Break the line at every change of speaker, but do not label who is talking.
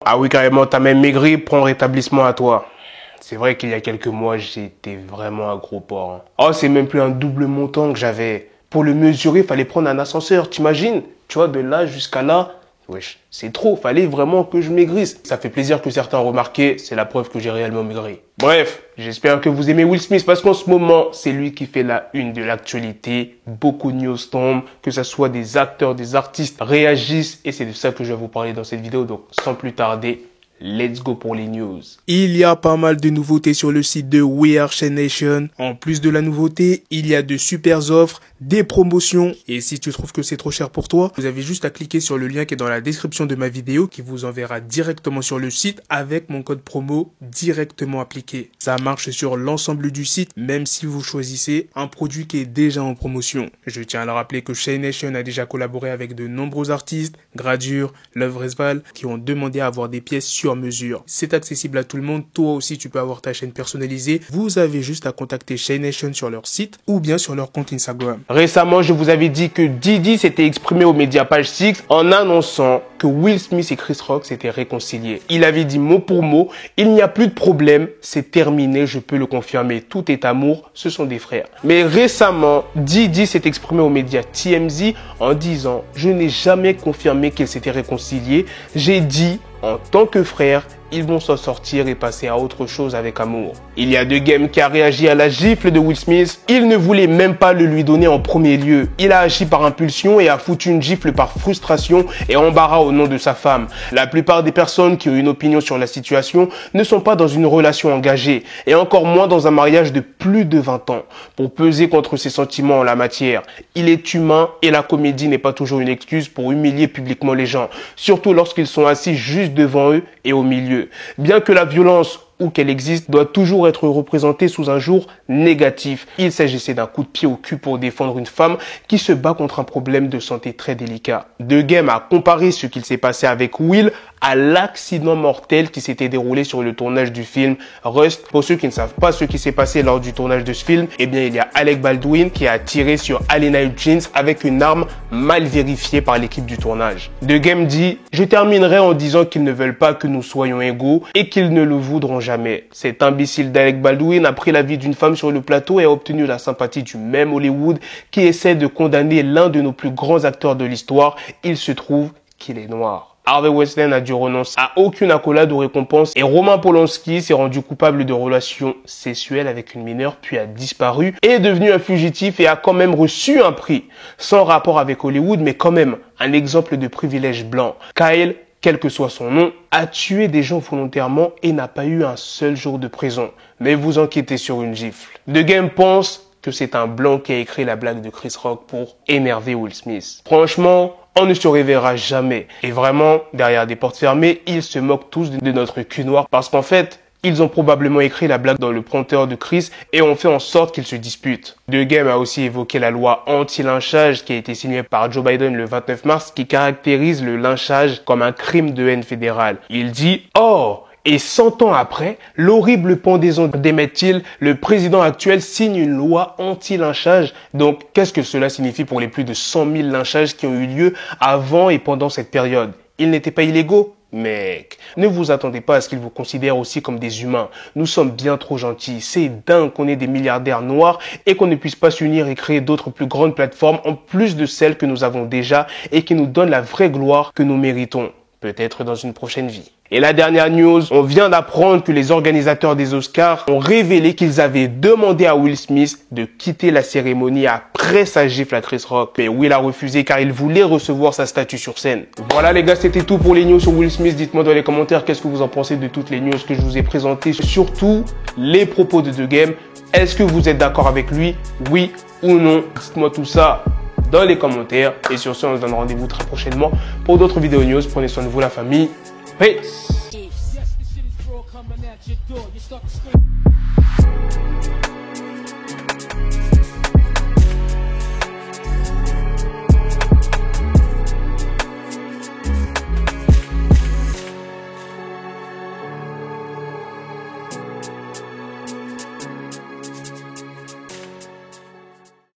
Ah oui, carrément, t'as même maigri, prends le rétablissement à toi. C'est vrai qu'il y a quelques mois, j'étais vraiment un gros porc. Hein. Oh, c'est même plus un double montant que j'avais. Pour le mesurer, il fallait prendre un ascenseur, t'imagines? Tu vois, de là jusqu'à là, wesh, c'est trop, fallait vraiment que je maigrisse. Ça fait plaisir que certains ont remarqué, c'est la preuve que j'ai réellement maigri. Bref, j'espère que vous aimez Will Smith parce qu'en ce moment, c'est lui qui fait la une de l'actualité. Beaucoup de news tombent, que ce soit des acteurs, des artistes réagissent et c'est de ça que je vais vous parler dans cette vidéo. Donc, sans plus tarder, let's go pour les news. Il y a pas mal de nouveautés sur le site de We Are Shane Nation. En plus de la nouveauté, il y a de super offres, des promotions. Et si tu trouves que c'est trop cher pour toi, vous avez juste à cliquer sur le lien qui est dans la description de ma vidéo qui vous enverra directement sur le site avec mon code promo directement appliqué. Ça marche sur l'ensemble du site, même si vous choisissez un produit qui est déjà en promotion. Je tiens à le rappeler que Shane Nation a déjà collaboré avec de nombreux artistes, Gradure, Love Resval, qui ont demandé à avoir des pièces sur mesure. C'est accessible à tout le monde. Toi aussi, tu peux avoir ta chaîne personnalisée. Vous avez juste à contacter Shane Nation sur leur site ou bien sur leur compte Instagram. Récemment, je vous avais dit que Diddy s'était exprimé aux médias Page 6 en annonçant que Will Smith et Chris Rock s'étaient réconciliés. Il avait dit mot pour mot, il n'y a plus de problème, c'est terminé, je peux le confirmer. Tout est amour, ce sont des frères. Mais récemment, Diddy s'est exprimé aux médias TMZ en disant « Je n'ai jamais confirmé qu'ils s'étaient réconciliés, j'ai dit en tant que frères, ils vont s'en sortir et passer à autre chose avec amour. » Il y a The Game qui a réagi à la gifle de Will Smith. Il ne voulait même pas le lui donner en premier lieu. Il a agi par impulsion et a foutu une gifle par frustration et embarras au nom de sa femme. La plupart des personnes qui ont une opinion sur la situation ne sont pas dans une relation engagée et encore moins dans un mariage de plus de 20 ans pour peser contre ses sentiments en la matière. Il est humain et la comédie n'est pas toujours une excuse pour humilier publiquement les gens, surtout lorsqu'ils sont assis juste devant eux et au milieu. Bien que la violence ou qu'elle existe doit toujours être représentée sous un jour négatif. Il s'agissait d'un coup de pied au cul pour défendre une femme qui se bat contre un problème de santé très délicat. The Game a comparé ce qu'il s'est passé avec Will à l'accident mortel qui s'était déroulé sur le tournage du film Rust. Pour ceux qui ne savent pas ce qui s'est passé lors du tournage de ce film, eh bien il y a Alec Baldwin qui a tiré sur Alena Hutchins avec une arme mal vérifiée par l'équipe du tournage. The Game dit « Je terminerai en disant qu'ils ne veulent pas que nous soyons égaux et qu'ils ne le voudront jamais. Cet imbécile d'Alec Baldwin a pris la vie d'une femme sur le plateau et a obtenu la sympathie du même Hollywood qui essaie de condamner l'un de nos plus grands acteurs de l'histoire. Il se trouve qu'il est noir. » Harvey Weinstein a dû renoncer à aucune accolade ou récompense et Roman Polanski s'est rendu coupable de relations sexuelles avec une mineure puis a disparu, est devenu un fugitif et a quand même reçu un prix. Sans rapport avec Hollywood, mais quand même un exemple de privilège blanc. Kyle, quel que soit son nom, a tué des gens volontairement et n'a pas eu un seul jour de prison. Mais vous enquêtez sur une gifle. The Game pense que c'est un blanc qui a écrit la blague de Chris Rock pour énerver Will Smith. Franchement, on ne se réveillera jamais. Et vraiment, derrière des portes fermées, ils se moquent tous de notre cul noir parce qu'en fait, ils ont probablement écrit la blague dans le prompteur de Chris et ont fait en sorte qu'ils se disputent. The Game a aussi évoqué la loi anti-lynchage qui a été signée par Joe Biden le 29 mars qui caractérise le lynchage comme un crime de haine fédéral. Il dit « Oh !» Et 100 ans après, l'horrible pendaison d'Emmett Till, le président actuel signe une loi anti-lynchage. Donc, qu'est-ce que cela signifie pour les plus de 100 000 lynchages qui ont eu lieu avant et pendant cette période? Ils n'étaient pas illégaux? Mec, ne vous attendez pas à ce qu'ils vous considèrent aussi comme des humains. Nous sommes bien trop gentils. C'est dingue qu'on ait des milliardaires noirs et qu'on ne puisse pas s'unir et créer d'autres plus grandes plateformes en plus de celles que nous avons déjà et qui nous donnent la vraie gloire que nous méritons. Peut-être dans une prochaine vie. Et la dernière news, on vient d'apprendre que les organisateurs des Oscars ont révélé qu'ils avaient demandé à Will Smith de quitter la cérémonie après sa gifle à Chris Rock. Mais Will a refusé car il voulait recevoir sa statue sur scène. Voilà les gars, c'était tout pour les news sur Will Smith. Dites-moi dans les commentaires qu'est-ce que vous en pensez de toutes les news que je vous ai présentées. Surtout les propos de The Game. Est-ce que vous êtes d'accord avec lui? Oui ou non? Dites-moi tout ça dans les commentaires. Et sur ce, on se donne rendez-vous très prochainement pour d'autres vidéos news. Prenez soin de vous la famille. Peace.